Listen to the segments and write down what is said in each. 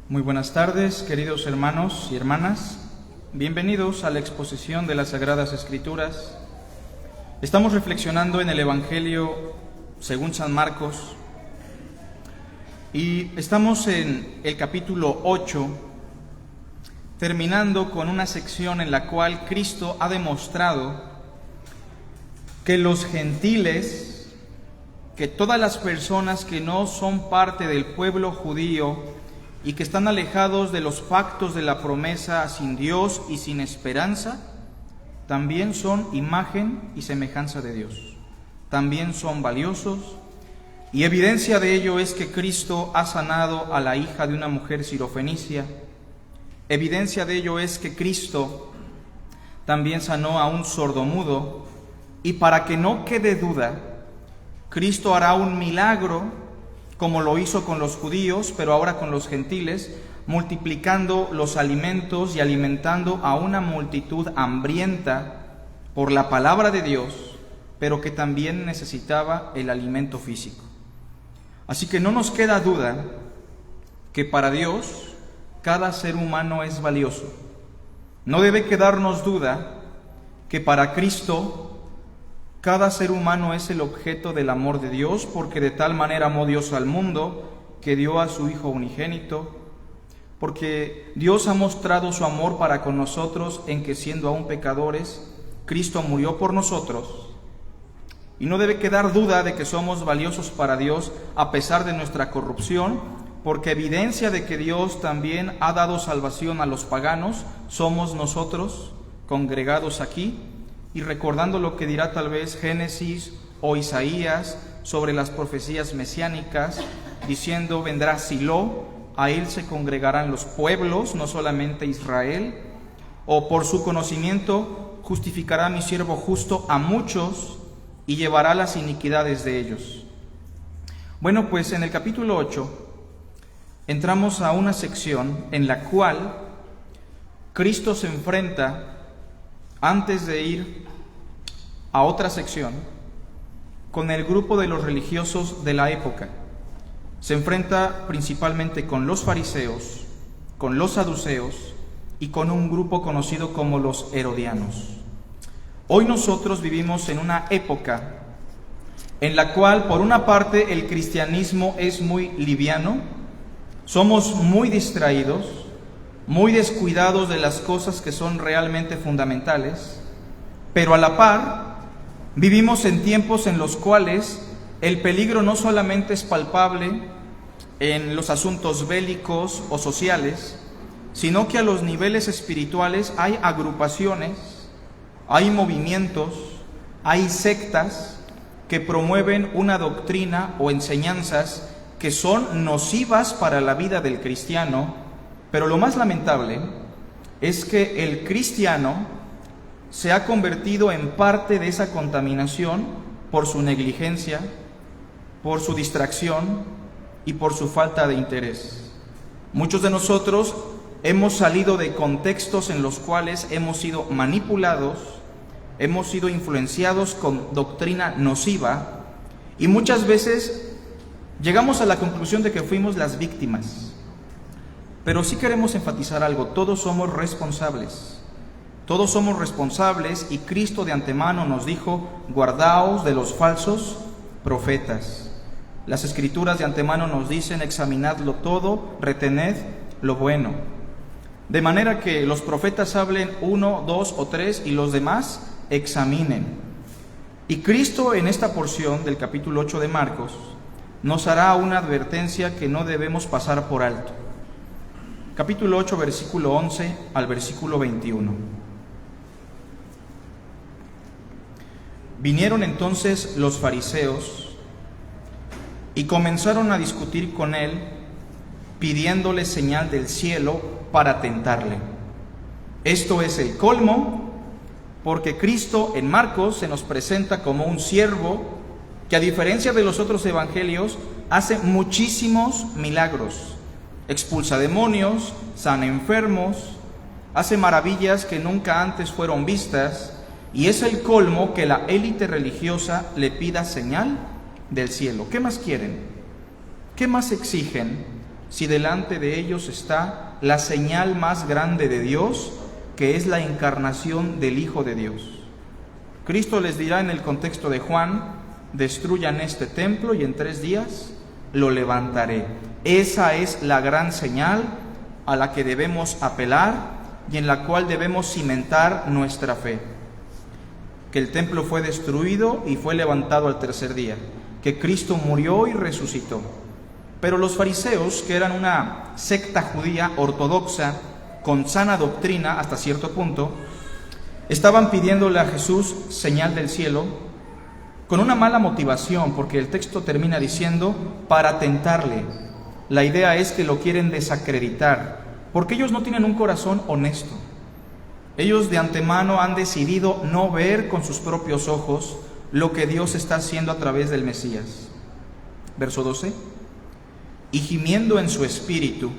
Muy buenas tardes, queridos hermanos y hermanas. Bienvenidos a la exposición de las Sagradas Escrituras. Estamos reflexionando en el Evangelio según San Marcos y estamos en el capítulo 8, terminando con una sección en la cual Cristo ha demostrado que los gentiles, que todas las personas que no son parte del pueblo judío y que están alejados de los pactos de la promesa, sin Dios y sin esperanza, también son imagen y semejanza de Dios. También son valiosos, y evidencia de ello es que Cristo ha sanado a la hija de una mujer sirofenicia. Evidencia de ello es que Cristo también sanó a un sordomudo, y para que no quede duda, Cristo hará un milagro como lo hizo con los judíos, pero ahora con los gentiles, multiplicando los alimentos y alimentando a una multitud hambrienta por la palabra de Dios, pero que también necesitaba el alimento físico. Así que no nos queda duda que para Dios cada ser humano es valioso. No debe quedarnos duda que para Cristo cada ser humano es el objeto del amor de Dios, porque de tal manera amó Dios al mundo, que dio a su Hijo unigénito, porque Dios ha mostrado su amor para con nosotros en que, siendo aún pecadores, Cristo murió por nosotros. Y no debe quedar duda de que somos valiosos para Dios a pesar de nuestra corrupción, porque evidencia de que Dios también ha dado salvación a los paganos somos nosotros congregados aquí, y recordando lo que dirá tal vez Génesis o Isaías sobre las profecías mesiánicas, diciendo: vendrá Silo, a él se congregarán los pueblos, no solamente Israel, o por su conocimiento justificará mi siervo justo a muchos y llevará las iniquidades de ellos. Bueno, pues en el capítulo 8 entramos a una sección en la cual Cristo se enfrenta, antes de ir a otra sección, con el grupo de los religiosos de la época. Se enfrenta principalmente con los fariseos, con los saduceos y con un grupo conocido como los herodianos. Hoy nosotros vivimos en una época en la cual, por una parte, el cristianismo es muy liviano, somos muy distraídos, muy descuidados de las cosas que son realmente fundamentales, pero a la par vivimos en tiempos en los cuales el peligro no solamente es palpable en los asuntos bélicos o sociales, sino que a los niveles espirituales hay agrupaciones, hay movimientos, hay sectas que promueven una doctrina o enseñanzas que son nocivas para la vida del cristiano. Pero lo más lamentable es que el cristiano se ha convertido en parte de esa contaminación por su negligencia, por su distracción y por su falta de interés. Muchos de nosotros hemos salido de contextos en los cuales hemos sido manipulados, hemos sido influenciados con doctrina nociva y muchas veces llegamos a la conclusión de que fuimos las víctimas. Pero sí queremos enfatizar algo: todos somos responsables. Todos somos responsables, y Cristo de antemano nos dijo: guardaos de los falsos profetas. Las Escrituras de antemano nos dicen: examinadlo todo, retened lo bueno. De manera que los profetas hablen 1, 2 o 3 y los demás examinen. Y Cristo en esta porción del capítulo 8 de Marcos nos hará una advertencia que no debemos pasar por alto. Capítulo 8, versículo 11 al versículo 21. Vinieron entonces los fariseos y comenzaron a discutir con él, pidiéndole señal del cielo para tentarle. Esto es el colmo, porque Cristo en Marcos se nos presenta como un siervo que, a diferencia de los otros evangelios, hace muchísimos milagros. Expulsa demonios, sana enfermos, hace maravillas que nunca antes fueron vistas, y es el colmo que la élite religiosa le pida señal del cielo. ¿Qué más quieren? ¿Qué más exigen si delante de ellos está la señal más grande de Dios, que es la encarnación del Hijo de Dios? Cristo les dirá en el contexto de Juan: destruyan este templo y en 3 días lo levantaré. Esa es la gran señal a la que debemos apelar y en la cual debemos cimentar nuestra fe. Que el templo fue destruido y fue levantado al 3er día, que Cristo murió y resucitó. Pero los fariseos, que eran una secta judía ortodoxa con sana doctrina hasta cierto punto, estaban pidiéndole a Jesús señal del cielo con una mala motivación, porque el texto termina diciendo para tentarle. La idea es que lo quieren desacreditar, porque ellos no tienen un corazón honesto. Ellos de antemano han decidido no ver con sus propios ojos lo que Dios está haciendo a través del Mesías. Verso 12. Y gimiendo en su espíritu.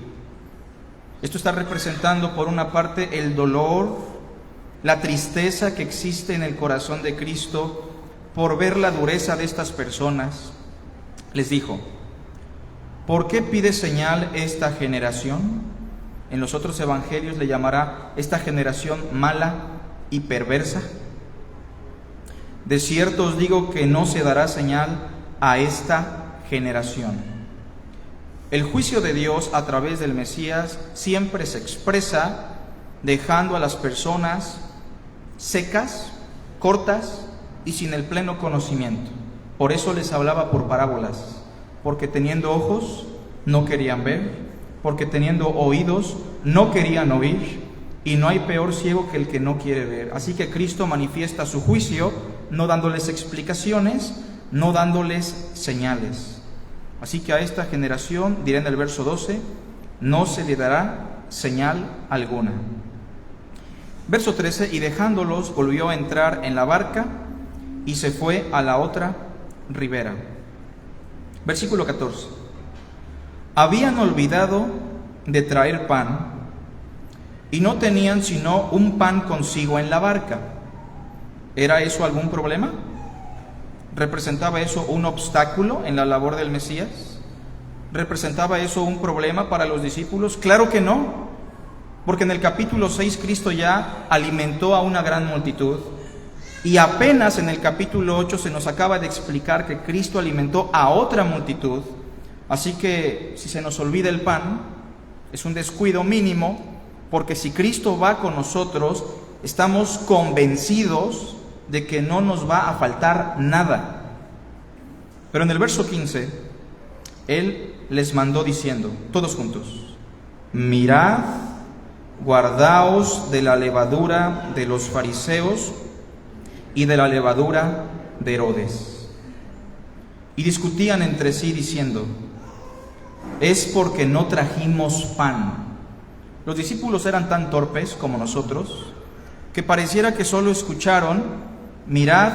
Esto está representando por una parte el dolor, la tristeza que existe en el corazón de Cristo por ver la dureza de estas personas. Les dijo: ¿por qué pide señal esta generación? En los otros evangelios le llamará esta generación mala y perversa. De cierto os digo que no se dará señal a esta generación. El juicio de Dios a través del Mesías siempre se expresa dejando a las personas secas, cortas y sin el pleno conocimiento. Por eso les hablaba por parábolas, porque teniendo ojos no querían ver, porque teniendo oídos no querían oír, y no hay peor ciego que el que no quiere ver. Así que Cristo manifiesta su juicio no dándoles explicaciones, no dándoles señales. Así que a esta generación, dirá en el verso 12, no se le dará señal alguna. Verso 13, y dejándolos volvió a entrar en la barca y se fue a la otra ribera. Versículo 14. Habían olvidado de traer pan y no tenían sino un pan consigo en la barca. ¿Era eso algún problema? ¿Representaba eso un obstáculo en la labor del Mesías? ¿Representaba eso un problema para los discípulos? Claro que no, porque en el capítulo 6 Cristo ya alimentó a una gran multitud y apenas en el capítulo 8 se nos acaba de explicar que Cristo alimentó a otra multitud. Así que si se nos olvida el pan, es un descuido mínimo, porque si Cristo va con nosotros, estamos convencidos de que no nos va a faltar nada. Pero en el verso 15, Él les mandó diciendo, todos juntos: mirad, guardaos de la levadura de los fariseos y de la levadura de Herodes. Y discutían entre sí diciendo: es porque no trajimos pan. Los discípulos eran tan torpes como nosotros, que pareciera que solo escucharon: mirad,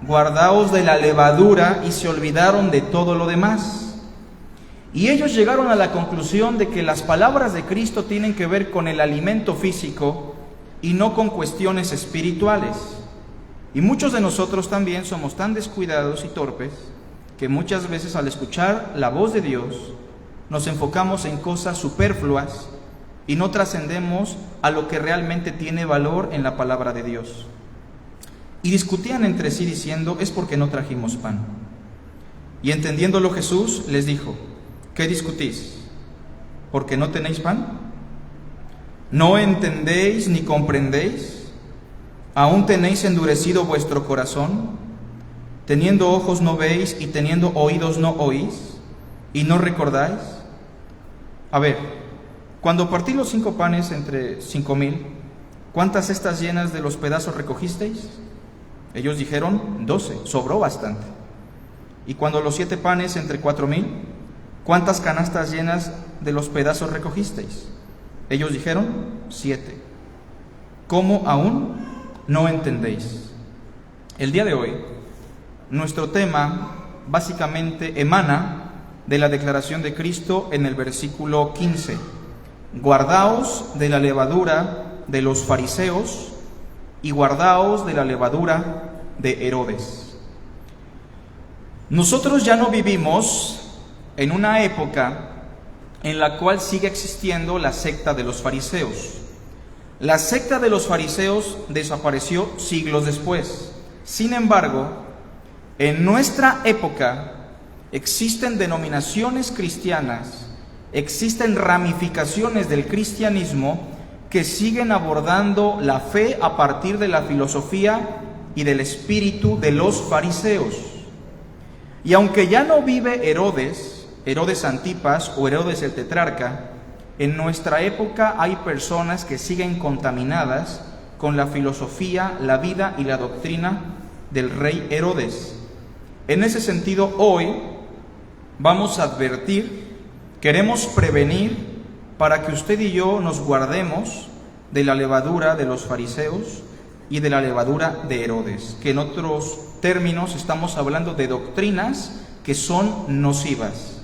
guardaos de la levadura, y se olvidaron de todo lo demás. Y ellos llegaron a la conclusión de que las palabras de Cristo tienen que ver con el alimento físico y no con cuestiones espirituales. Y muchos de nosotros también somos tan descuidados y torpes que muchas veces al escuchar la voz de Dios nos enfocamos en cosas superfluas y no trascendemos a lo que realmente tiene valor en la palabra de Dios. Y discutían entre sí diciendo: es porque no trajimos pan. Y entendiéndolo Jesús les dijo: ¿qué discutís? ¿Porque no tenéis pan? ¿No entendéis ni comprendéis? ¿Aún tenéis endurecido vuestro corazón? ¿Teniendo ojos no veis y teniendo oídos no oís? ¿Y no recordáis? A ver, cuando partí los 5 panes entre 5,000, ¿cuántas cestas llenas de los pedazos recogisteis? Ellos dijeron: 12, sobró bastante. Y cuando los 7 panes entre 4,000, ¿cuántas canastas llenas de los pedazos recogisteis? Ellos dijeron: 7. ¿Cómo aún no entendéis? El día de hoy, nuestro tema básicamente emana de la declaración de Cristo en el versículo 15. Guardaos de la levadura de los fariseos y guardaos de la levadura de Herodes. Nosotros ya no vivimos en una época en la cual sigue existiendo la secta de los fariseos. La secta de los fariseos desapareció siglos después. Sin embargo, en nuestra época existen denominaciones cristianas, existen ramificaciones del cristianismo que siguen abordando la fe a partir de la filosofía y del espíritu de los fariseos. Y aunque ya no vive Herodes Antipas o Herodes el tetrarca, en nuestra época hay personas que siguen contaminadas con la filosofía, la vida y la doctrina del rey Herodes. En ese sentido, hoy vamos a advertir, queremos prevenir para que usted y yo nos guardemos de la levadura de los fariseos y de la levadura de Herodes, que en otros términos estamos hablando de doctrinas que son nocivas.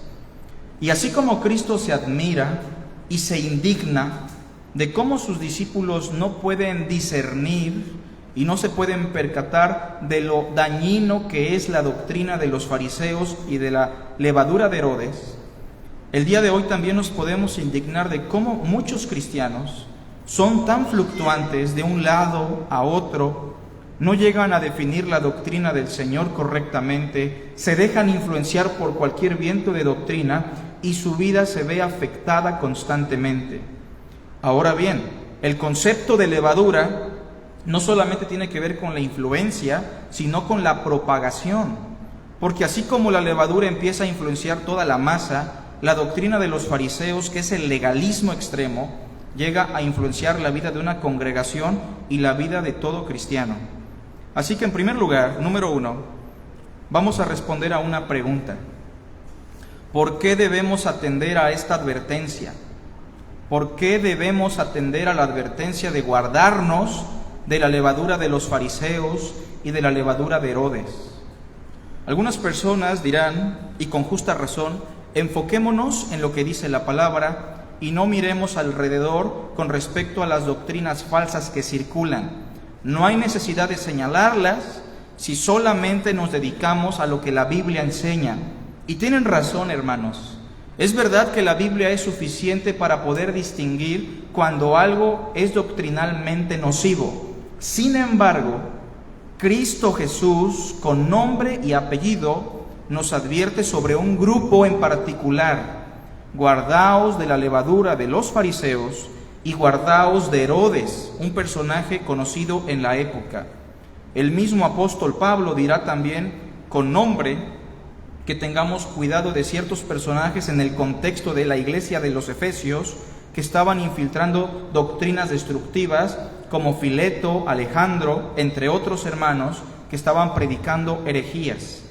Y así como Cristo se admira y se indigna de cómo sus discípulos no pueden discernir y no se pueden percatar de lo dañino que es la doctrina de los fariseos y de la levadura de Herodes, el día de hoy también nos podemos indignar de cómo muchos cristianos son tan fluctuantes de un lado a otro, no llegan a definir la doctrina del Señor correctamente, se dejan influenciar por cualquier viento de doctrina y su vida se ve afectada constantemente. Ahora bien, el concepto de levadura no solamente tiene que ver con la influencia, sino con la propagación, porque así como la levadura empieza a influenciar toda la masa, la doctrina de los fariseos, que es el legalismo extremo, llega a influenciar la vida de una congregación y la vida de todo cristiano. Así que en primer lugar, número 1, vamos a responder a una pregunta. ¿Por qué debemos atender a esta advertencia? ¿Por qué debemos atender a la advertencia de guardarnos de la levadura de los fariseos y de la levadura de Herodes? Algunas personas dirán, y con justa razón, enfoquémonos en lo que dice la palabra y no miremos alrededor con respecto a las doctrinas falsas que circulan. No hay necesidad de señalarlas si solamente nos dedicamos a lo que la Biblia enseña. Y tienen razón, hermanos. Es verdad que la Biblia es suficiente para poder distinguir cuando algo es doctrinalmente nocivo. Sin embargo, Cristo Jesús, con nombre y apellido, nos advierte sobre un grupo en particular: guardaos de la levadura de los fariseos y guardaos de Herodes, un personaje conocido en la época. El mismo apóstol Pablo dirá también con nombre que tengamos cuidado de ciertos personajes en el contexto de la iglesia de los Efesios que estaban infiltrando doctrinas destructivas, como Fileto, Alejandro, entre otros hermanos que estaban predicando herejías.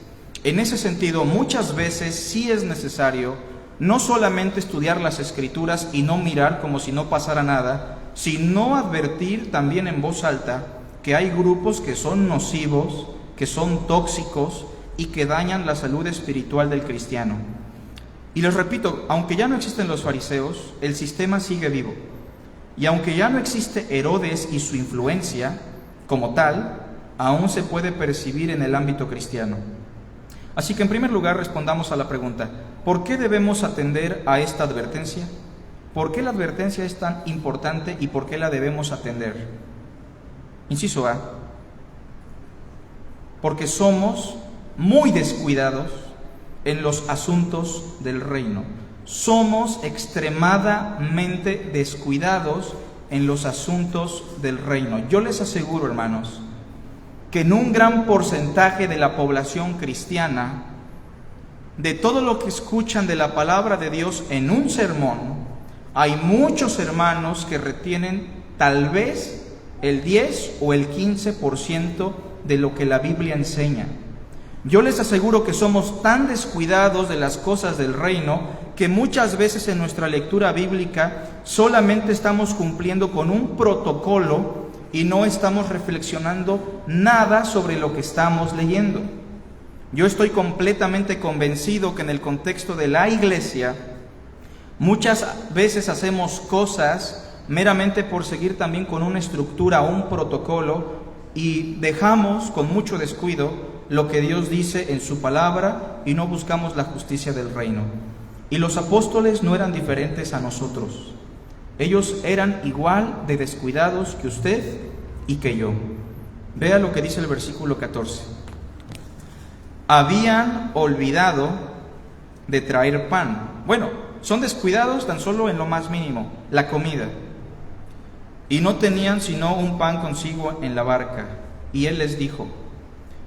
En ese sentido, muchas veces sí es necesario no solamente estudiar las Escrituras y no mirar como si no pasara nada, sino advertir también en voz alta que hay grupos que son nocivos, que son tóxicos y que dañan la salud espiritual del cristiano. Y les repito, aunque ya no existen los fariseos, el sistema sigue vivo. Y aunque ya no existe Herodes y su influencia como tal, aún se puede percibir en el ámbito cristiano. Así que en primer lugar respondamos a la pregunta: ¿por qué debemos atender a esta advertencia? ¿Por qué la advertencia es tan importante y por qué la debemos atender? Inciso A: porque somos muy descuidados en los asuntos del reino. Somos extremadamente descuidados en los asuntos del reino. Yo les aseguro, hermanos, que en un gran porcentaje de la población cristiana, de todo lo que escuchan de la palabra de Dios en un sermón, hay muchos hermanos que retienen tal vez el 10 o el 15% de lo que la Biblia enseña. Yo les aseguro que somos tan descuidados de las cosas del reino que muchas veces en nuestra lectura bíblica solamente estamos cumpliendo con un protocolo y no estamos reflexionando nada sobre lo que estamos leyendo. Yo estoy completamente convencido que en el contexto de la iglesia muchas veces hacemos cosas meramente por seguir también con una estructura o un protocolo y dejamos con mucho descuido lo que Dios dice en su palabra y no buscamos la justicia del reino. Y los apóstoles no eran diferentes a nosotros. Ellos eran igual de descuidados que usted y que yo. Vea lo que dice el versículo 14. Habían olvidado de traer pan. Bueno, son descuidados tan solo en lo más mínimo, la comida. Y no tenían sino un pan consigo en la barca. Y él les dijo: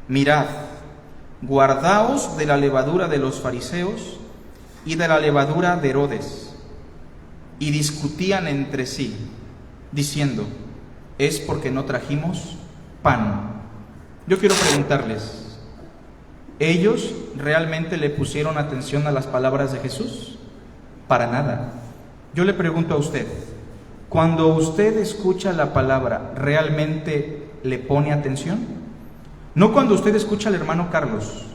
mirad, guardaos de la levadura de los fariseos y de la levadura de Herodes. Y discutían entre sí, diciendo: es porque no trajimos pan. Yo quiero preguntarles, ¿ellos realmente le pusieron atención a las palabras de Jesús? Para nada. Yo le pregunto a usted, cuando usted escucha la palabra, ¿realmente le pone atención? No cuando usted escucha al hermano Carlos,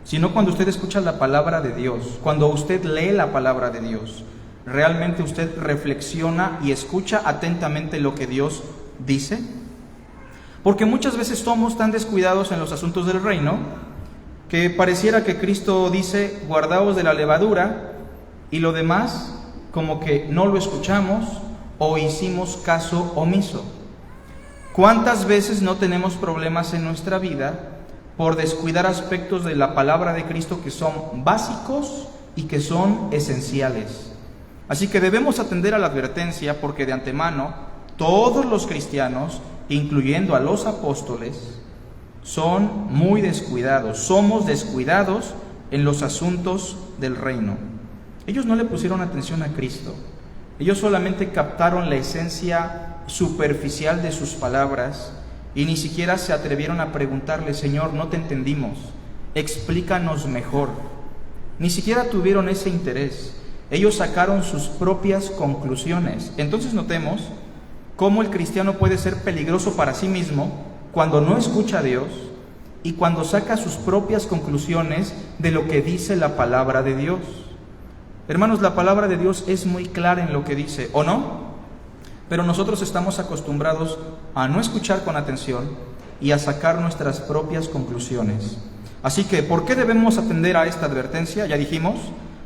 sino cuando usted escucha la palabra de Dios, cuando usted lee la palabra de Dios. ¿Realmente usted reflexiona y escucha atentamente lo que Dios dice? Porque muchas veces somos tan descuidados en los asuntos del reino que pareciera que Cristo dice: guardaos de la levadura, y lo demás como que no lo escuchamos o hicimos caso omiso. ¿Cuántas veces no tenemos problemas en nuestra vida por descuidar aspectos de la palabra de Cristo que son básicos y que son esenciales? Así que debemos atender a la advertencia, porque de antemano todos los cristianos, incluyendo a los apóstoles, son muy descuidados. Somos descuidados en los asuntos del reino. Ellos no le pusieron atención a Cristo. Ellos solamente captaron la esencia superficial de sus palabras y ni siquiera se atrevieron a preguntarle: Señor, no te entendimos, explícanos mejor. Ni siquiera tuvieron ese interés. Ellos sacaron sus propias conclusiones. Entonces notemos cómo el cristiano puede ser peligroso para sí mismo cuando no escucha a Dios y cuando saca sus propias conclusiones de lo que dice la palabra de Dios. Hermanos, la palabra de Dios es muy clara en lo que dice, ¿o no? Pero nosotros estamos acostumbrados a no escuchar con atención y a sacar nuestras propias conclusiones. Así que, ¿por qué debemos atender a esta advertencia? Ya dijimos,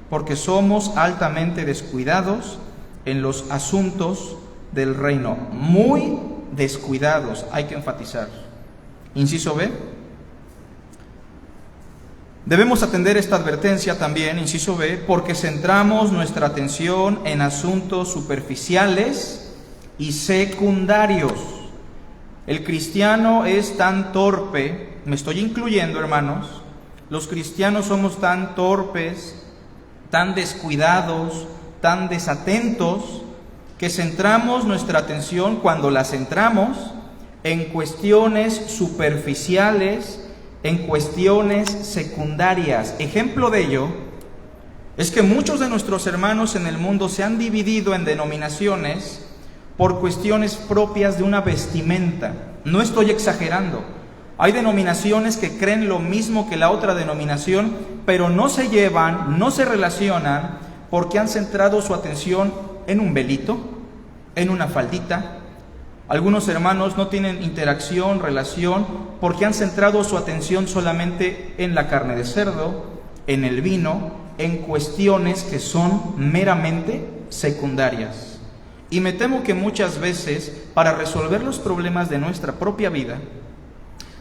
porque somos altamente descuidados en los asuntos del reino. Muy descuidados, hay que enfatizar. Inciso B. Debemos atender esta advertencia también, inciso B, porque centramos nuestra atención en asuntos superficiales y secundarios. El cristiano es tan torpe, me estoy incluyendo, hermanos, los cristianos somos tan torpes, tan descuidados, tan desatentos, que centramos nuestra atención, cuando la centramos, en cuestiones superficiales, en cuestiones secundarias. Ejemplo de ello es que muchos de nuestros hermanos en el mundo se han dividido en denominaciones por cuestiones propias de una vestimenta. No estoy exagerando. Hay denominaciones que creen lo mismo que la otra denominación, pero no se llevan, no se relacionan, porque han centrado su atención en un velito, en una faldita. Algunos hermanos no tienen interacción, relación, porque han centrado su atención solamente en la carne de cerdo, en el vino, en cuestiones que son meramente secundarias. Y me temo que muchas veces, para resolver los problemas de nuestra propia vida,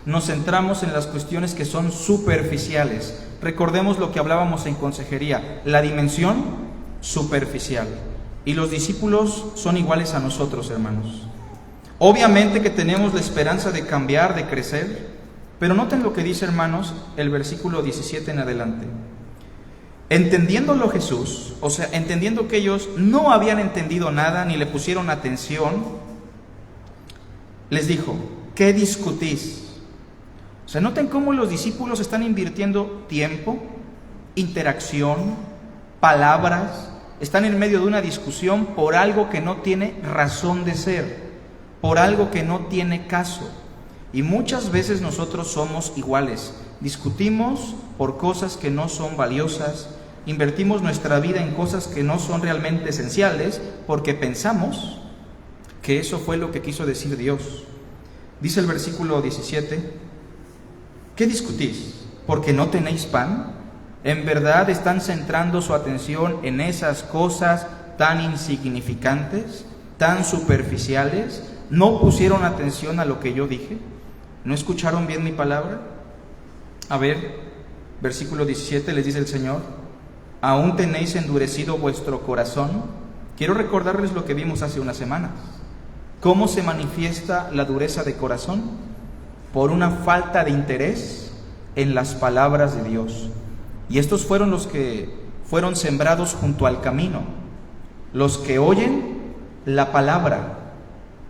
nos centramos en las cuestiones que son superficiales. Recordemos lo que hablábamos en consejería, la dimensión superficial. Y los discípulos son iguales a nosotros, hermanos. Obviamente que tenemos la esperanza de cambiar, de crecer, pero noten lo que dice, hermanos, el versículo 17 en adelante. Entendiéndolo Jesús, o sea, entendiendo que ellos no habían entendido nada ni le pusieron atención, les dijo: ¿qué discutís? O sea, noten cómo los discípulos están invirtiendo tiempo, interacción, palabras, están en medio de una discusión por algo que no tiene razón de ser, por algo que no tiene caso. Y muchas veces nosotros somos iguales, discutimos por cosas que no son valiosas, invertimos nuestra vida en cosas que no son realmente esenciales, porque pensamos que eso fue lo que quiso decir Dios. Dice el versículo 17, ¿qué discutís? ¿Porque no tenéis pan? ¿En verdad están centrando su atención en esas cosas tan insignificantes, tan superficiales? ¿No pusieron atención a lo que yo dije? ¿No escucharon bien mi palabra? A ver, versículo 17 les dice el Señor: ¿aún tenéis endurecido vuestro corazón? Quiero recordarles lo que vimos hace unas semanas. ¿Cómo se manifiesta la dureza de corazón? Por una falta de interés en las palabras de Dios. Y estos fueron los que fueron sembrados junto al camino, los que oyen la palabra,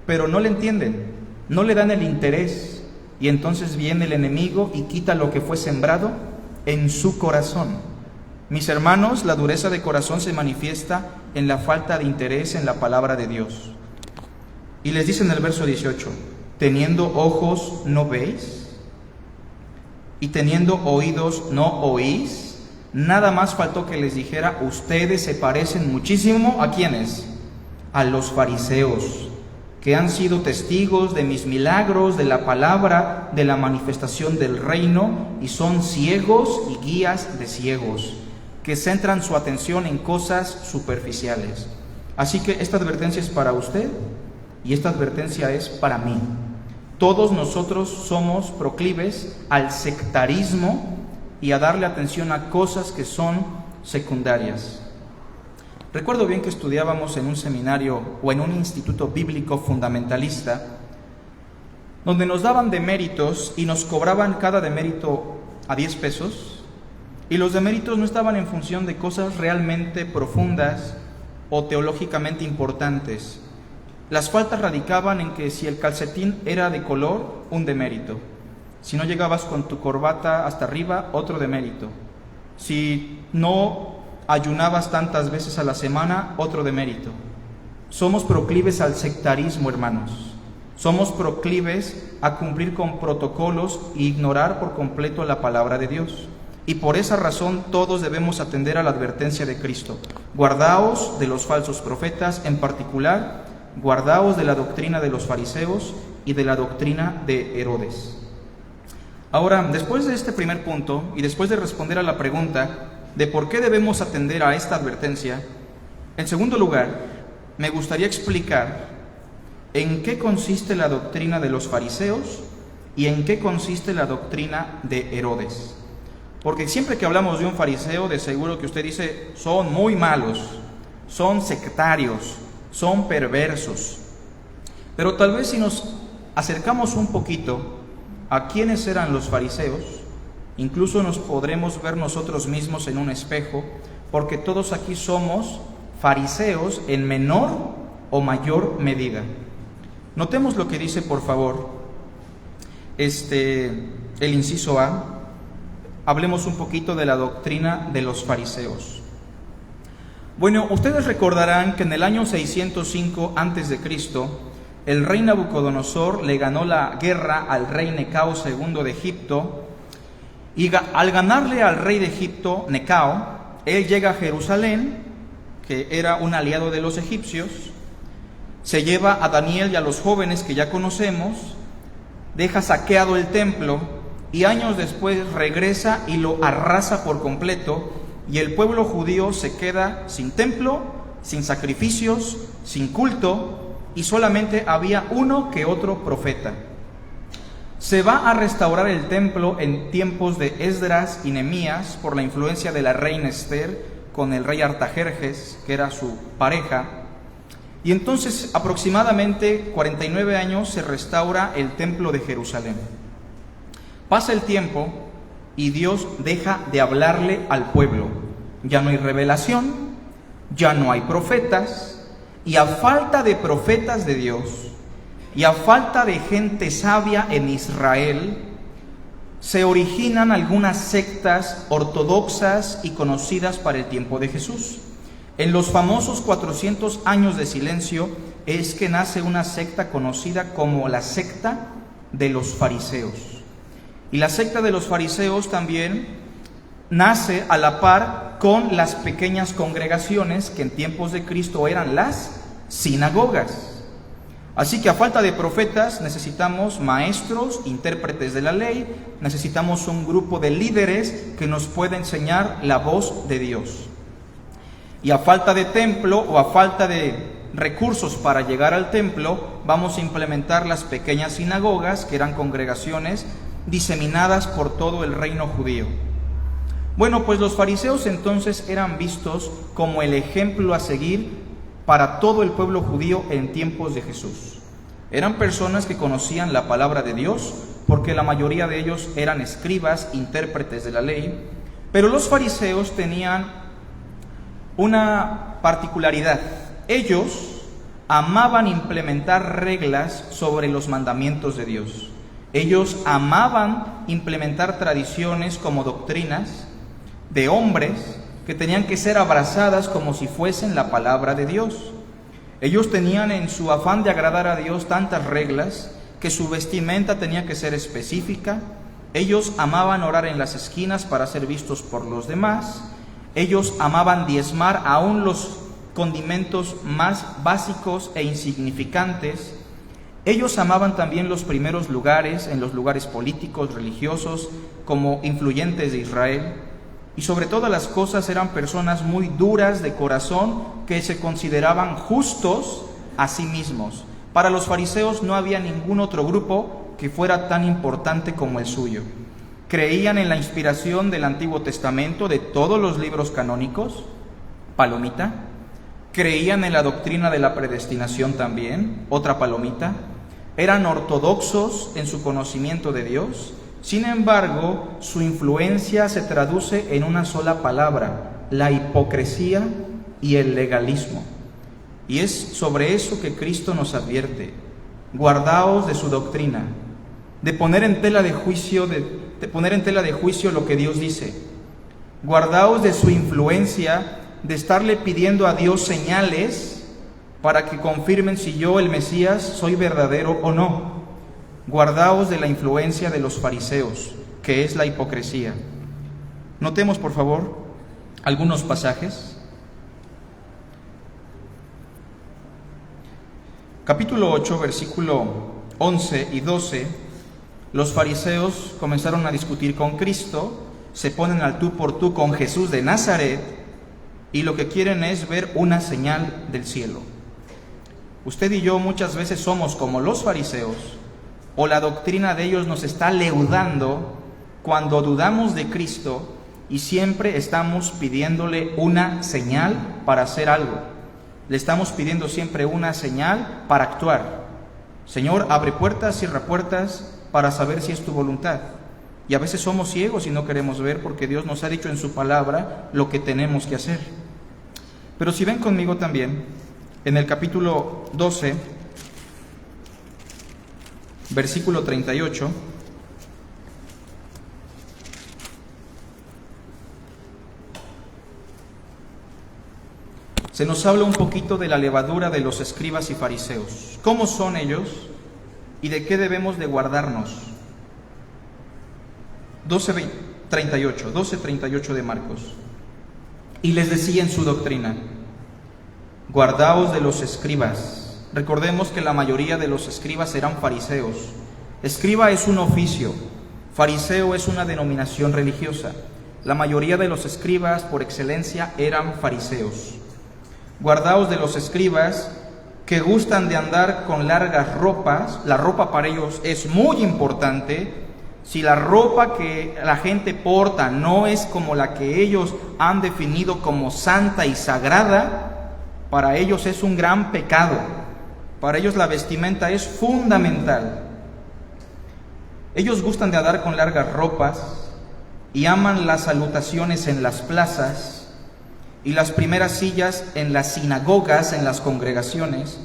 pero no le entienden, no le dan el interés, y entonces viene el enemigo y quita lo que fue sembrado en su corazón. Mis hermanos, la dureza de corazón se manifiesta en la falta de interés en la palabra de Dios. Y les dice en el verso 18: teniendo ojos no veis, y teniendo oídos no oís. Nada más faltó que les dijera: ustedes se parecen muchísimo ¿a quiénes? A los fariseos, que han sido testigos de mis milagros, de la palabra, de la manifestación del reino, y son ciegos y guías de ciegos, que centran su atención en cosas superficiales. Así que esta advertencia es para usted y esta advertencia es para mí. Todos nosotros somos proclives al sectarismo y a darle atención a cosas que son secundarias. Recuerdo bien que estudiábamos en un seminario o en un instituto bíblico fundamentalista, donde nos daban deméritos y nos cobraban cada demérito a 10 pesos, y los deméritos no estaban en función de cosas realmente profundas o teológicamente importantes. Las faltas radicaban en que si el calcetín era de color, un demérito. Si no llegabas con tu corbata hasta arriba, otro demérito. Si no ayunabas tantas veces a la semana, otro demérito. Somos proclives al sectarismo, hermanos. Somos proclives a cumplir con protocolos e ignorar por completo la palabra de Dios. Y por esa razón todos debemos atender a la advertencia de Cristo. Guardaos de los falsos profetas, en particular, guardaos de la doctrina de los fariseos y de la doctrina de Herodes. Ahora, después de este primer punto y después de responder a la pregunta de por qué debemos atender a esta advertencia, en segundo lugar, me gustaría explicar en qué consiste la doctrina de los fariseos y en qué consiste la doctrina de Herodes. Porque siempre que hablamos de un fariseo, de seguro que usted dice: son muy malos, son sectarios, son perversos. Pero tal vez si nos acercamos un poquito a quiénes eran los fariseos, incluso nos podremos ver nosotros mismos en un espejo, porque todos aquí somos fariseos en menor o mayor medida. Notemos lo que dice, por favor, el inciso A. Hablemos un poquito de la doctrina de los fariseos. Bueno, ustedes recordarán que en el año 605 a.C., el rey Nabucodonosor le ganó la guerra al rey Necao II de Egipto, y al ganarle al rey de Egipto, Necao, él llega a Jerusalén, que era un aliado de los egipcios, se lleva a Daniel y a los jóvenes que ya conocemos, deja saqueado el templo, y años después regresa y lo arrasa por completo, y el pueblo judío se queda sin templo, sin sacrificios, sin culto, y solamente había uno que otro profeta. Se va a restaurar el templo en tiempos de Esdras y Nehemías por la influencia de la reina Esther con el rey Artajerjes, que era su pareja. Y entonces, aproximadamente 49 años, se restaura el templo de Jerusalén. Pasa el tiempo y Dios deja de hablarle al pueblo. Ya no hay revelación, ya no hay profetas, y a falta de profetas de Dios, y a falta de gente sabia en Israel, se originan algunas sectas ortodoxas y conocidas para el tiempo de Jesús. En los famosos 400 años de silencio es que nace una secta conocida como la secta de los fariseos. Y la secta de los fariseos también nace a la par con las pequeñas congregaciones que en tiempos de Cristo eran las sinagogas. Así que a falta de profetas necesitamos maestros, intérpretes de la ley, necesitamos un grupo de líderes que nos pueda enseñar la voz de Dios. Y a falta de templo o a falta de recursos para llegar al templo, vamos a implementar las pequeñas sinagogas, que eran congregaciones diseminadas por todo el reino judío. Bueno, pues los fariseos entonces eran vistos como el ejemplo a seguir para todo el pueblo judío en tiempos de Jesús. Eran personas que conocían la palabra de Dios, porque la mayoría de ellos eran escribas, intérpretes de la ley, pero los fariseos tenían una particularidad. Ellos amaban implementar reglas sobre los mandamientos de Dios. Ellos amaban implementar tradiciones como doctrinas de hombres que tenían que ser abrazadas como si fuesen la palabra de Dios. Ellos tenían en su afán de agradar a Dios tantas reglas que su vestimenta tenía que ser específica. Ellos amaban orar en las esquinas para ser vistos por los demás. Ellos amaban diezmar aún los condimentos más básicos e insignificantes. Ellos amaban también los primeros lugares en los lugares políticos, religiosos, como influyentes de Israel. Y sobre todas las cosas eran personas muy duras de corazón que se consideraban justos a sí mismos. Para los fariseos no había ningún otro grupo que fuera tan importante como el suyo. Creían en la inspiración del Antiguo Testamento, de todos los libros canónicos, palomita. Creían en la doctrina de la predestinación también, otra palomita. Eran ortodoxos en su conocimiento de Dios. Sin embargo, su influencia se traduce en una sola palabra: la hipocresía y el legalismo. Y es sobre eso que Cristo nos advierte: guardaos de su doctrina, de poner en tela de juicio, lo que Dios dice. Guardaos de su influencia, de estarle pidiendo a Dios señales para que confirmen si yo, el Mesías, soy verdadero o no. Guardaos de la influencia de los fariseos, que es la hipocresía. Notemos, por favor, algunos pasajes. Capítulo 8, versículo 11 y 12. Los fariseos comenzaron a discutir con Cristo, se ponen al tú por tú con Jesús de Nazaret, y lo que quieren es ver una señal del cielo. Usted y yo muchas veces somos como los fariseos, o la doctrina de ellos nos está leudando cuando dudamos de Cristo y siempre estamos pidiéndole una señal para hacer algo. Le estamos pidiendo siempre una señal para actuar. Señor, abre puertas, cierra puertas para saber si es tu voluntad. Y a veces somos ciegos y no queremos ver porque Dios nos ha dicho en su palabra lo que tenemos que hacer. Pero si ven conmigo también, en el capítulo 12, versículo 38, se nos habla un poquito de la levadura de los escribas y fariseos. ¿Cómo son ellos y de qué debemos de guardarnos? 12:38 de Marcos. Y les decía en su doctrina: guardaos de los escribas. Recordemos que la mayoría de los escribas eran fariseos. Escriba es un oficio, fariseo es una denominación religiosa. La mayoría de los escribas por excelencia eran fariseos. Guardaos de los escribas que gustan de andar con largas ropas. La ropa para ellos es muy importante. Si la ropa que la gente porta no es como la que ellos han definido como santa y sagrada, para ellos es un gran pecado. Para ellos la vestimenta es fundamental. Ellos gustan de andar con largas ropas y aman las salutaciones en las plazas y las primeras sillas en las sinagogas, en las congregaciones,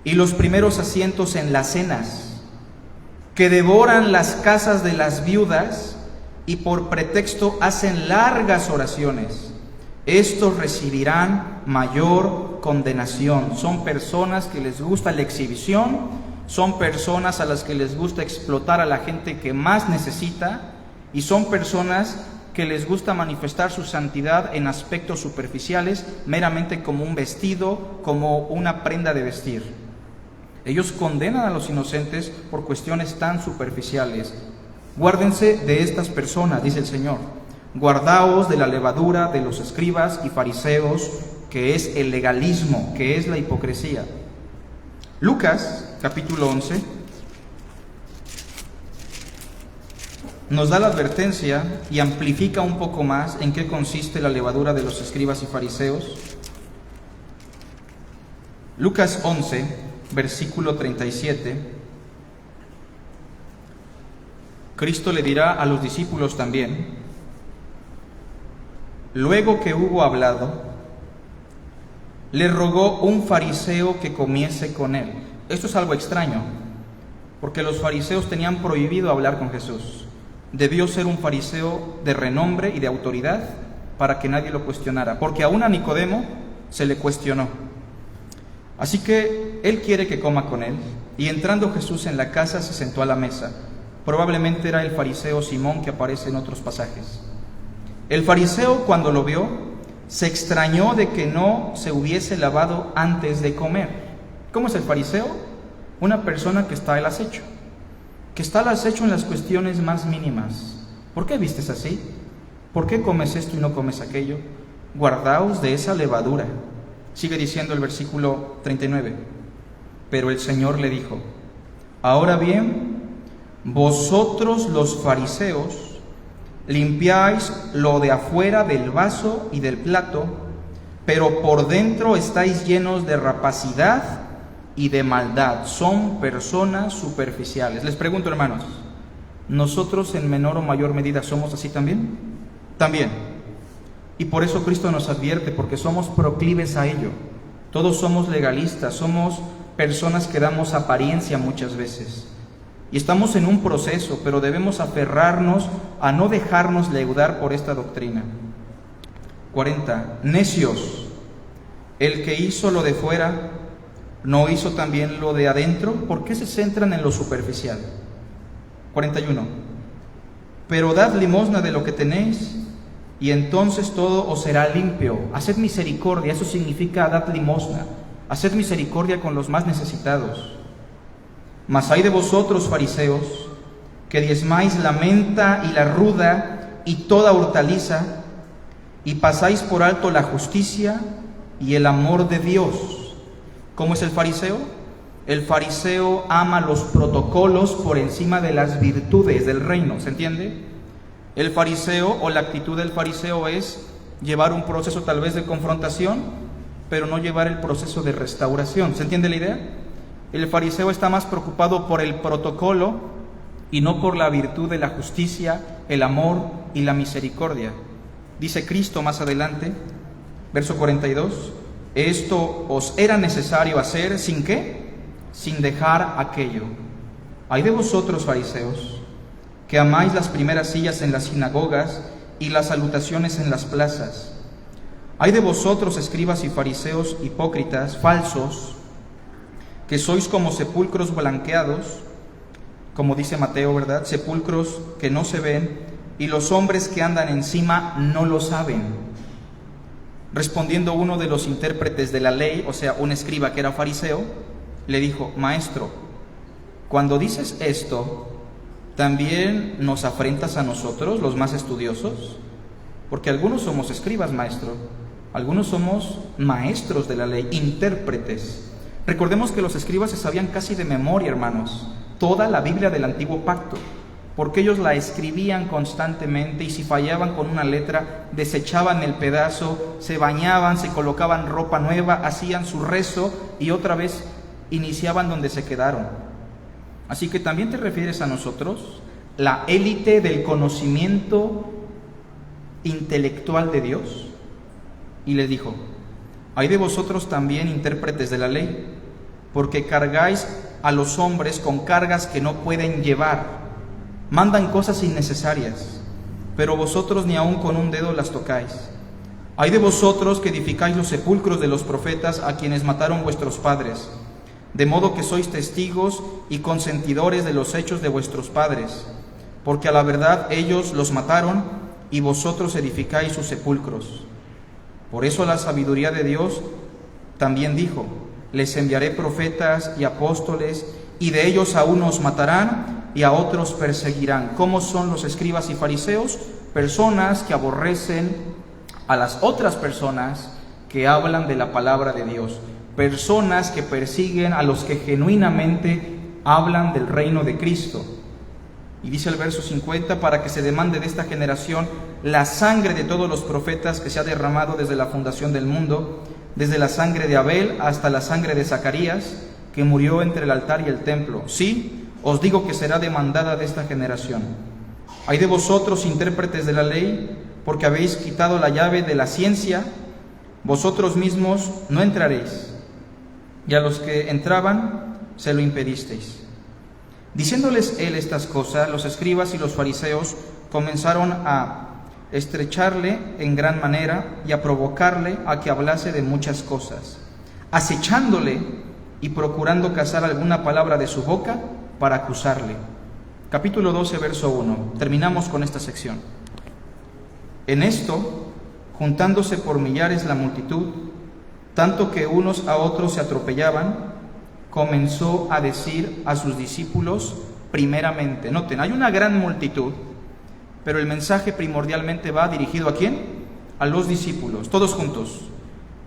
y los primeros asientos en las cenas, que devoran las casas de las viudas y por pretexto hacen largas oraciones. Estos recibirán mayor condenación. Son personas que les gusta la exhibición, son personas a las que les gusta explotar a la gente que más necesita, y son personas que les gusta manifestar su santidad en aspectos superficiales, meramente como un vestido, como una prenda de vestir. Ellos condenan a los inocentes por cuestiones tan superficiales. Guárdense de estas personas, dice el Señor. Guardaos de la levadura de los escribas y fariseos, que es el legalismo, que es la hipocresía. Lucas, capítulo 11, nos da la advertencia y amplifica un poco más en qué consiste la levadura de los escribas y fariseos. Lucas 11, versículo 37. Cristo le dirá a los discípulos también: luego que hubo hablado, le rogó un fariseo que comiese con él. Esto es algo extraño, porque los fariseos tenían prohibido hablar con Jesús. Debió ser un fariseo de renombre y de autoridad para que nadie lo cuestionara, porque aún a Nicodemo se le cuestionó. Así que él quiere que coma con él, y entrando Jesús en la casa se sentó a la mesa. Probablemente era el fariseo Simón, que aparece en otros pasajes. El fariseo, cuando lo vio, se extrañó de que no se hubiese lavado antes de comer. ¿Cómo es el fariseo? Una persona que está al acecho, que está al acecho en las cuestiones más mínimas. ¿Por qué vistes así? ¿Por qué comes esto y no comes aquello? Guardaos de esa levadura. Sigue diciendo el versículo 39. Pero el Señor le dijo: ahora bien, vosotros los fariseos limpiáis lo de afuera del vaso y del plato, pero por dentro estáis llenos de rapacidad y de maldad. Son personas superficiales. Les pregunto, hermanos, ¿nosotros en menor o mayor medida somos así también? También. Y por eso Cristo nos advierte, porque somos proclives a ello. Todos somos legalistas, somos personas que damos apariencia muchas veces. Y estamos en un proceso, pero debemos aferrarnos a no dejarnos leudar por esta doctrina. 40. Necios, el que hizo lo de fuera, ¿no hizo también lo de adentro? ¿Por qué se centran en lo superficial? 41. Pero dad limosna de lo que tenéis, y entonces todo os será limpio. Haced misericordia, eso significa dad limosna. Haced misericordia con los más necesitados. Mas hay de vosotros, fariseos, que diezmáis la menta y la ruda y toda hortaliza, y pasáis por alto la justicia y el amor de Dios. ¿Cómo es el fariseo? El fariseo ama los protocolos por encima de las virtudes del reino, ¿se entiende? El fariseo, o la actitud del fariseo, es llevar un proceso tal vez de confrontación, pero no llevar el proceso de restauración. ¿Se entiende la idea? El fariseo está más preocupado por el protocolo y no por la virtud de la justicia, el amor y la misericordia. Dice Cristo más adelante, verso 42, esto os era necesario hacer, ¿sin qué? Sin dejar aquello. Hay de vosotros, fariseos, que amáis las primeras sillas en las sinagogas y las salutaciones en las plazas. Hay de vosotros, escribas y fariseos hipócritas, falsos, que sois como sepulcros blanqueados, como dice Mateo, ¿verdad? Sepulcros que no se ven, y los hombres que andan encima no lo saben. Respondiendo uno de los intérpretes de la ley, o sea, un escriba que era fariseo, le dijo: maestro, cuando dices esto, ¿también nos afrentas a nosotros, los más estudiosos? Porque algunos somos escribas, maestro, algunos somos maestros de la ley, intérpretes. Recordemos que los escribas se sabían casi de memoria, hermanos, toda la Biblia del Antiguo Pacto, porque ellos la escribían constantemente, y si fallaban con una letra, desechaban el pedazo, se bañaban, se colocaban ropa nueva, hacían su rezo y otra vez iniciaban donde se quedaron. Así que también te refieres a nosotros, la élite del conocimiento intelectual de Dios. Y les dijo: hay de vosotros también intérpretes de la ley, porque cargáis a los hombres con cargas que no pueden llevar, mandan cosas innecesarias, pero vosotros ni aun con un dedo las tocáis. Hay de vosotros que edificáis los sepulcros de los profetas a quienes mataron vuestros padres, de modo que sois testigos y consentidores de los hechos de vuestros padres, porque a la verdad ellos los mataron y vosotros edificáis sus sepulcros. Por eso la sabiduría de Dios también dijo: Les enviaré profetas y apóstoles, y de ellos a unos matarán y a otros perseguirán. ¿Cómo son los escribas y fariseos? Personas que aborrecen a las otras personas que hablan de la palabra de Dios. Personas que persiguen a los que genuinamente hablan del reino de Cristo. Y dice el verso 50, para que se demande de esta generación la sangre de todos los profetas que se ha derramado desde la fundación del mundo, desde la sangre de Abel hasta la sangre de Zacarías, que murió entre el altar y el templo. Sí, os digo que será demandada de esta generación. Hay de vosotros, intérpretes de la ley, porque habéis quitado la llave de la ciencia, vosotros mismos no entraréis, y a los que entraban se lo impedisteis. Diciéndoles él estas cosas, los escribas y los fariseos comenzaron a estrecharle en gran manera y a provocarle a que hablase de muchas cosas, acechándole y procurando cazar alguna palabra de su boca para acusarle. Capítulo 12, verso 1. Terminamos con esta sección. En esto, juntándose por millares la multitud, tanto que unos a otros se atropellaban, comenzó a decir a sus discípulos primeramente. Noten, hay una gran multitud, pero el mensaje primordialmente va dirigido ¿a quién? A los discípulos, todos juntos.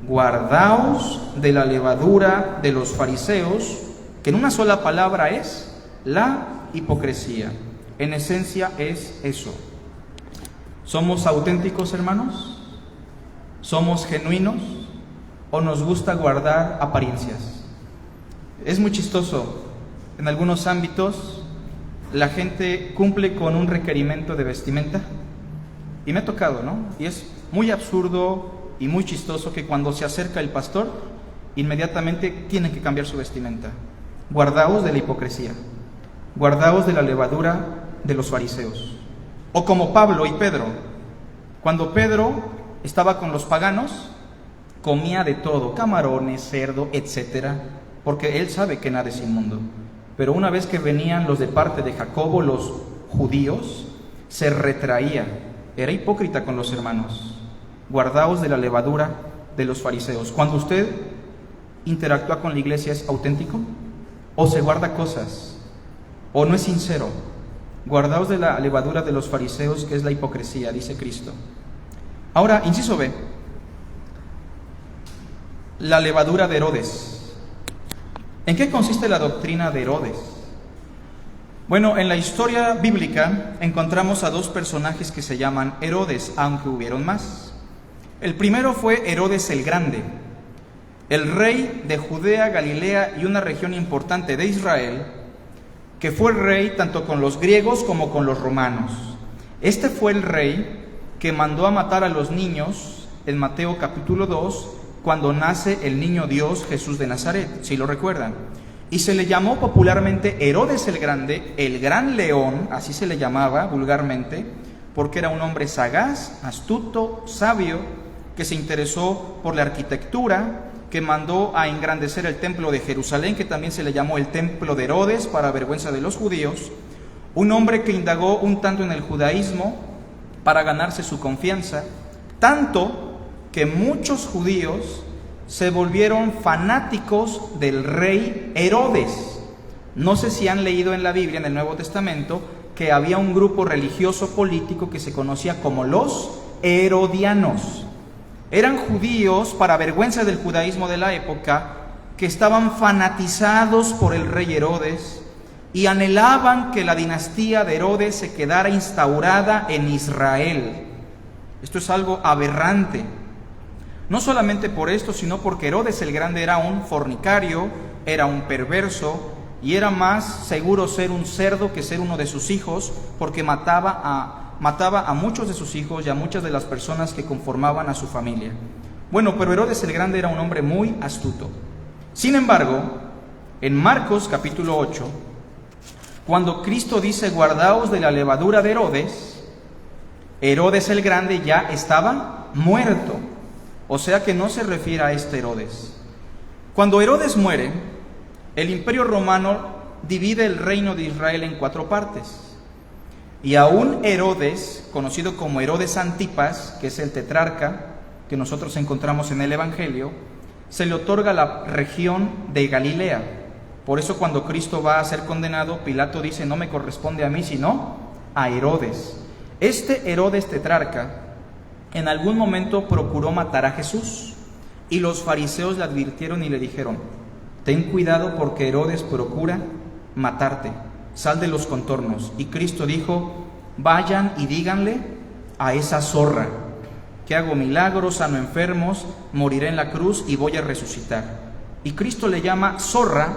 Guardaos de la levadura de los fariseos, que en una sola palabra es la hipocresía. En esencia es eso. ¿Somos auténticos, hermanos? ¿Somos genuinos? ¿O nos gusta guardar apariencias? Es muy chistoso. En algunos ámbitos la gente cumple con un requerimiento de vestimenta. Y me ha tocado, ¿no? Y es muy absurdo y muy chistoso que cuando se acerca el pastor, inmediatamente tienen que cambiar su vestimenta. Guardaos de la hipocresía. Guardaos de la levadura de los fariseos. O como Pablo y Pedro. Cuando Pedro estaba con los paganos, comía de todo, camarones, cerdo, etcétera, porque él sabe que nada es inmundo. Pero una vez que venían los de parte de Jacobo, los judíos, se retraía. Era hipócrita con los hermanos. Guardaos de la levadura de los fariseos. Cuando usted interactúa con la iglesia, ¿es auténtico? ¿O se guarda cosas? ¿O no es sincero? Guardaos de la levadura de los fariseos, que es la hipocresía, dice Cristo. Ahora, inciso B. La levadura de Herodes. ¿En qué consiste la doctrina de Herodes? Bueno, en la historia bíblica encontramos a dos personajes que se llaman Herodes, aunque hubieron más. El primero fue Herodes el Grande, el rey de Judea, Galilea y una región importante de Israel, que fue rey tanto con los griegos como con los romanos. Este fue el rey que mandó a matar a los niños en Mateo capítulo 2, cuando nace el niño Dios Jesús de Nazaret, si lo recuerdan. Y se le llamó popularmente Herodes el Grande, el gran león, así se le llamaba vulgarmente, porque era un hombre sagaz, astuto, sabio, que se interesó por la arquitectura, que mandó a engrandecer el templo de Jerusalén, que también se le llamó el templo de Herodes, para vergüenza de los judíos. Un hombre que indagó un tanto en el judaísmo para ganarse su confianza, tanto que muchos judíos se volvieron fanáticos del rey Herodes. No sé si han leído en la Biblia, en el Nuevo Testamento, que había un grupo religioso político que se conocía como los herodianos. Eran judíos, para vergüenza del judaísmo de la época, que estaban fanatizados por el rey Herodes y anhelaban que la dinastía de Herodes se quedara instaurada en Israel. Esto es algo aberrante. No solamente por esto, sino porque Herodes el Grande era un fornicario, era un perverso, y era más seguro ser un cerdo que ser uno de sus hijos, porque mataba a muchos de sus hijos y a muchas de las personas que conformaban a su familia. Bueno, pero Herodes el Grande era un hombre muy astuto. Sin embargo, en Marcos capítulo 8, cuando Cristo dice guardaos de la levadura de Herodes, Herodes el Grande ya estaba muerto. O sea que no se refiere a este Herodes. Cuando Herodes muere, el Imperio Romano divide el reino de Israel en 4 partes. Y aún Herodes, conocido como Herodes Antipas, que es el tetrarca que nosotros encontramos en el Evangelio, se le otorga la región de Galilea. Por eso cuando Cristo va a ser condenado, Pilato dice: no me corresponde a mí, sino a Herodes. Este Herodes tetrarca en algún momento procuró matar a Jesús, y los fariseos le advirtieron y le dijeron: ten cuidado porque Herodes procura matarte, sal de los contornos. Y Cristo dijo: vayan y díganle a esa zorra que hago milagros, sano enfermos, moriré en la cruz y voy a resucitar. Y Cristo le llama zorra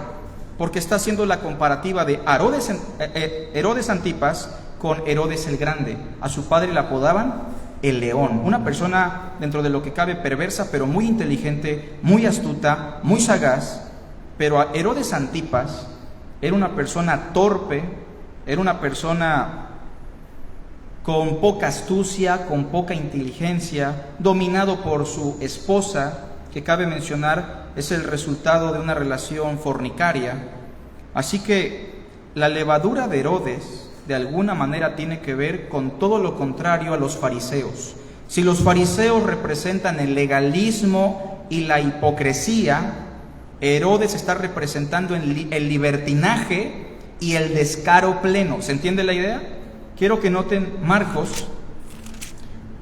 porque está haciendo la comparativa de Herodes Antipas con Herodes el Grande. A su padre le apodaban el león, una persona dentro de lo que cabe perversa, pero muy inteligente, muy astuta, muy sagaz. Pero a Herodes Antipas era una persona torpe, era una persona con poca astucia, con poca inteligencia, dominado por su esposa, que cabe mencionar es el resultado de una relación fornicaria. Así que la levadura de Herodes de alguna manera tiene que ver con todo lo contrario a los fariseos. Si los fariseos representan el legalismo y la hipocresía, Herodes está representando el libertinaje y el descaro pleno. ¿Se entiende la idea? Quiero que noten Marcos,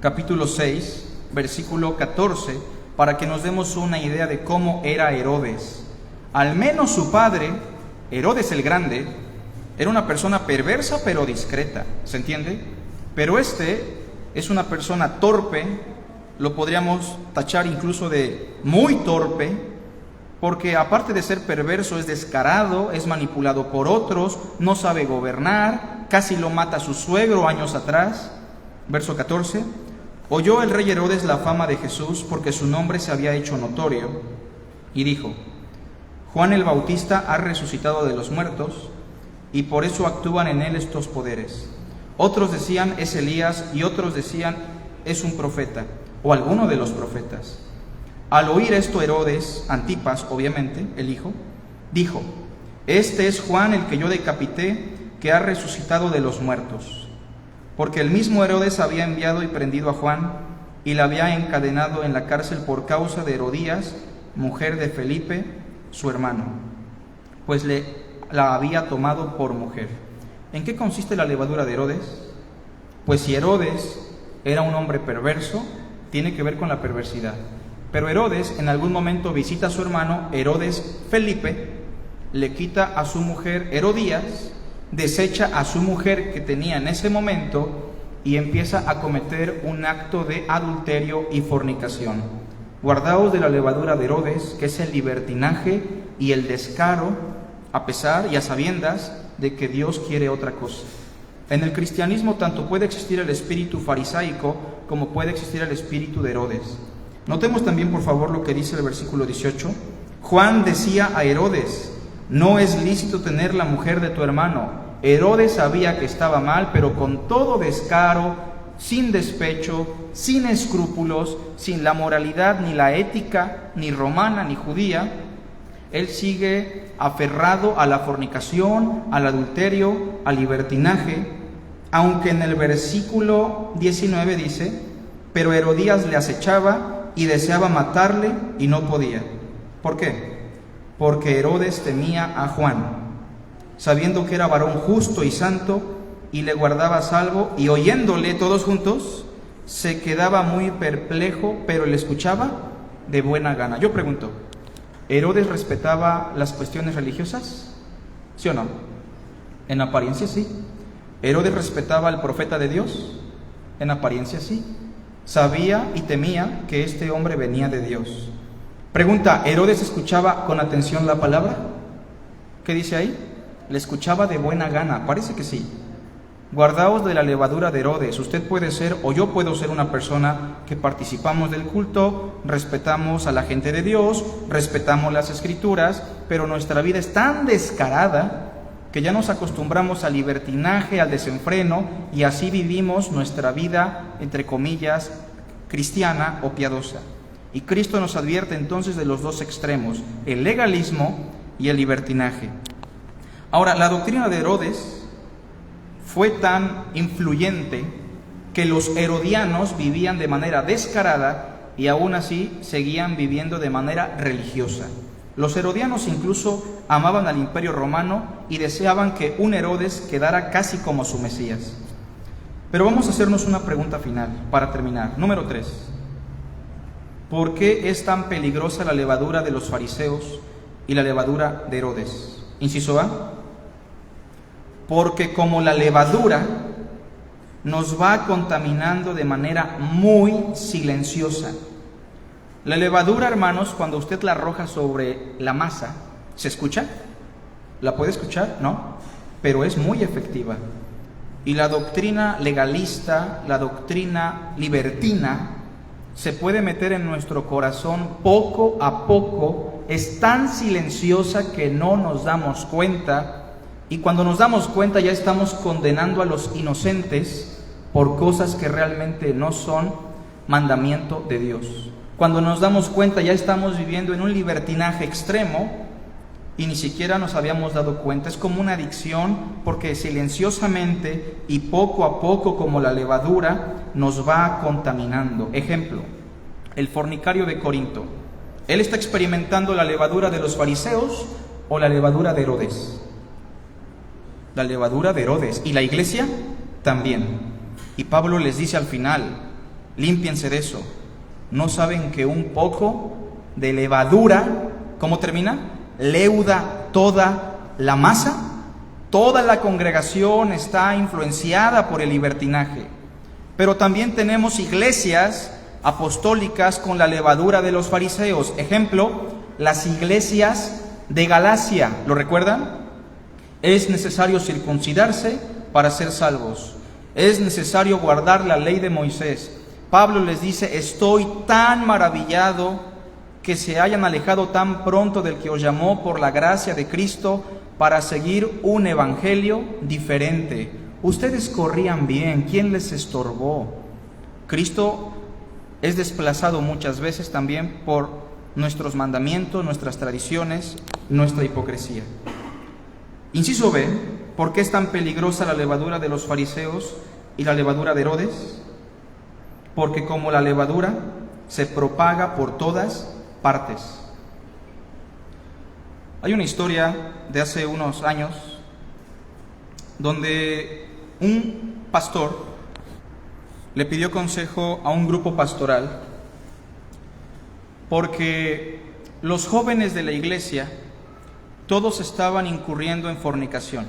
capítulo 6, versículo 14, para que nos demos una idea de cómo era Herodes. Al menos su padre, Herodes el Grande, era una persona perversa pero discreta, ¿se entiende? Pero este es una persona torpe, lo podríamos tachar incluso de muy torpe, porque aparte de ser perverso es descarado, es manipulado por otros, no sabe gobernar, casi lo mata su suegro años atrás. Verso 14, oyó el rey Herodes la fama de Jesús porque su nombre se había hecho notorio, y dijo: Juan el Bautista ha resucitado de los muertos, y por eso actúan en él estos poderes. Otros decían: es Elías, y otros decían: es un profeta, o alguno de los profetas. Al oír esto, Herodes Antipas, obviamente, el hijo, dijo: este es Juan el que yo decapité, que ha resucitado de los muertos. Porque el mismo Herodes había enviado y prendido a Juan, y la había encadenado en la cárcel por causa de Herodías, mujer de Felipe, su hermano, pues la había tomado por mujer. ¿En qué consiste la levadura de Herodes? Pues si Herodes era un hombre perverso, tiene que ver con la perversidad. Pero Herodes en algún momento visita a su hermano Herodes Felipe, le quita a su mujer Herodías, desecha a su mujer que tenía en ese momento y empieza a cometer un acto de adulterio y fornicación. Guardaos de la levadura de Herodes, que es el libertinaje y el descaro, a pesar y a sabiendas de que Dios quiere otra cosa. En el cristianismo tanto puede existir el espíritu farisaico como puede existir el espíritu de Herodes. Notemos también, por favor, lo que dice el versículo 18. Juan decía a Herodes: no es lícito tener la mujer de tu hermano. Herodes sabía que estaba mal, pero con todo descaro, sin despecho, sin escrúpulos, sin la moralidad ni la ética, ni romana ni judía, él sigue aferrado a la fornicación, al adulterio, al libertinaje, aunque en el versículo 19 dice: pero Herodías le acechaba y deseaba matarle y no podía. ¿Por qué? Porque Herodes temía a Juan, sabiendo que era varón justo y santo, y le guardaba a salvo, y oyéndole todos juntos, se quedaba muy perplejo, pero le escuchaba de buena gana. Yo pregunto, ¿Herodes respetaba las cuestiones religiosas? ¿Sí o no? En apariencia sí. ¿Herodes respetaba al profeta de Dios? En apariencia sí. Sabía y temía que este hombre venía de Dios. Pregunta, ¿Herodes escuchaba con atención la palabra? ¿Qué dice ahí? Le escuchaba de buena gana, parece que sí. Guardaos de la levadura de Herodes. Usted puede ser, o yo puedo ser, una persona que participamos del culto, respetamos a la gente de Dios, respetamos las escrituras, pero nuestra vida es tan descarada que ya nos acostumbramos al libertinaje, al desenfreno, y así vivimos nuestra vida, entre comillas, cristiana o piadosa. Y Cristo nos advierte entonces de los dos extremos, el legalismo y el libertinaje. Ahora, la doctrina de Herodes fue tan influyente que los herodianos vivían de manera descarada y aún así seguían viviendo de manera religiosa. Los herodianos incluso amaban al Imperio Romano y deseaban que un Herodes quedara casi como su Mesías. Pero vamos a hacernos una pregunta final para terminar. Número 3. ¿Por qué es tan peligrosa la levadura de los fariseos y la levadura de Herodes? Inciso A. Porque como la levadura nos va contaminando de manera muy silenciosa. La levadura, hermanos, cuando usted la arroja sobre la masa, ¿se escucha? ¿La puede escuchar? No, pero es muy efectiva. Y la doctrina legalista, la doctrina libertina, se puede meter en nuestro corazón poco a poco. Es tan silenciosa que no nos damos cuenta, y cuando nos damos cuenta ya estamos condenando a los inocentes por cosas que realmente no son mandamiento de Dios. Cuando nos damos cuenta ya estamos viviendo en un libertinaje extremo y ni siquiera nos habíamos dado cuenta. Es como una adicción, porque silenciosamente y poco a poco, como la levadura, nos va contaminando. Ejemplo, el fornicario de Corinto. Él está experimentando la levadura de los fariseos o la levadura de Herodes. La levadura de Herodes. Y la iglesia también. Y Pablo les dice al final, límpiense de eso. ¿No saben que un poco de levadura, ¿cómo termina? Leuda toda la masa. Toda la congregación está influenciada por el libertinaje. Pero también tenemos iglesias apostólicas con la levadura de los fariseos. Ejemplo, las iglesias de Galacia. ¿Lo recuerdan? Es necesario circuncidarse para ser salvos. Es necesario guardar la ley de Moisés. Pablo les dice, estoy tan maravillado que se hayan alejado tan pronto del que os llamó por la gracia de Cristo para seguir un evangelio diferente. Ustedes corrían bien, ¿quién les estorbó? Cristo es desplazado muchas veces también por nuestros mandamientos, nuestras tradiciones, nuestra hipocresía. Inciso B, ¿por qué es tan peligrosa la levadura de los fariseos y la levadura de Herodes? Porque como la levadura se propaga por todas partes. Hay una historia de hace unos años donde un pastor le pidió consejo a un grupo pastoral porque los jóvenes de la iglesia todos estaban incurriendo en fornicación.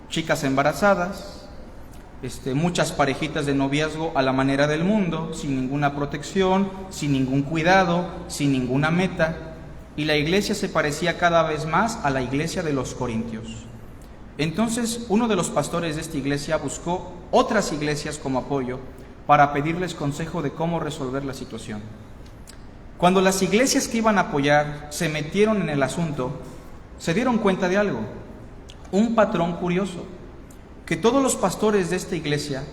Chicas embarazadas, muchas parejitas de noviazgo a la manera del mundo, sin ninguna protección, sin ningún cuidado, sin ninguna meta, y la iglesia se parecía cada vez más a la iglesia de los corintios. Entonces, uno de los pastores de esta iglesia buscó otras iglesias como apoyo para pedirles consejo de cómo resolver la situación. Cuando las iglesias que iban a apoyar se metieron en el asunto, se dieron cuenta de algo, un patrón curioso, que todos los pastores de esta iglesia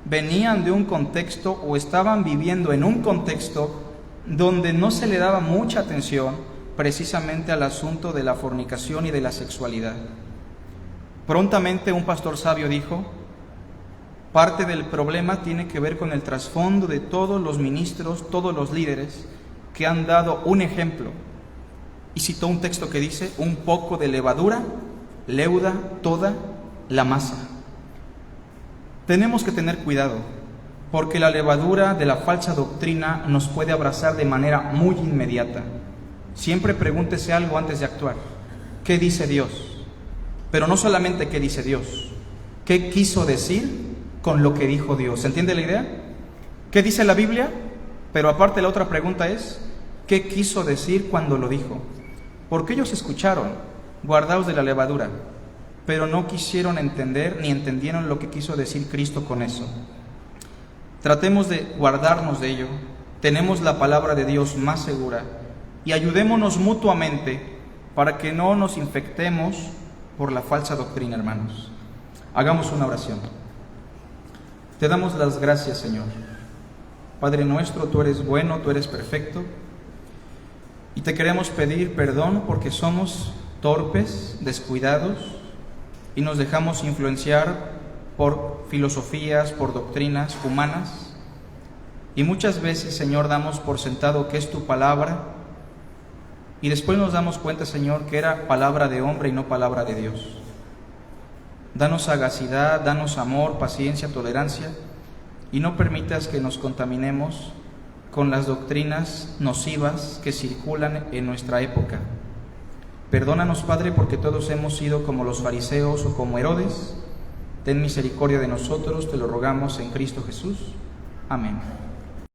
venían de un contexto o estaban viviendo en un contexto donde no se le daba mucha atención precisamente al asunto de la fornicación y de la sexualidad. Prontamente un pastor sabio dijo, parte del problema tiene que ver con el trasfondo de todos los ministros, todos los líderes que han dado un ejemplo. Y citó un texto que dice, un poco de levadura leuda toda la masa. Tenemos que tener cuidado, porque la levadura de la falsa doctrina nos puede abrazar de manera muy inmediata. Siempre pregúntese algo antes de actuar. ¿Qué dice Dios? Pero no solamente qué dice Dios, ¿qué quiso decir con lo que dijo Dios? ¿Se entiende la idea? ¿Qué dice la Biblia? Pero aparte la otra pregunta es, ¿qué quiso decir cuando lo dijo? Porque ellos escucharon, guardaos de la levadura, pero no quisieron entender ni entendieron lo que quiso decir Cristo con eso. Tratemos de guardarnos de ello. Tenemos la palabra de Dios más segura y ayudémonos mutuamente para que no nos infectemos por la falsa doctrina, hermanos. Hagamos una oración. Te damos las gracias, Señor. Padre nuestro, tú eres bueno, tú eres perfecto, y te queremos pedir perdón porque somos torpes, descuidados, y nos dejamos influenciar por filosofías, por doctrinas humanas. Y muchas veces, Señor, damos por sentado que es tu palabra y después nos damos cuenta, Señor, que era palabra de hombre y no palabra de Dios. Danos sagacidad, danos amor, paciencia, tolerancia, y no permitas que nos contaminemos con las doctrinas nocivas que circulan en nuestra época. Perdónanos, Padre, porque todos hemos sido como los fariseos o como Herodes. Ten misericordia de nosotros, te lo rogamos en Cristo Jesús. Amén.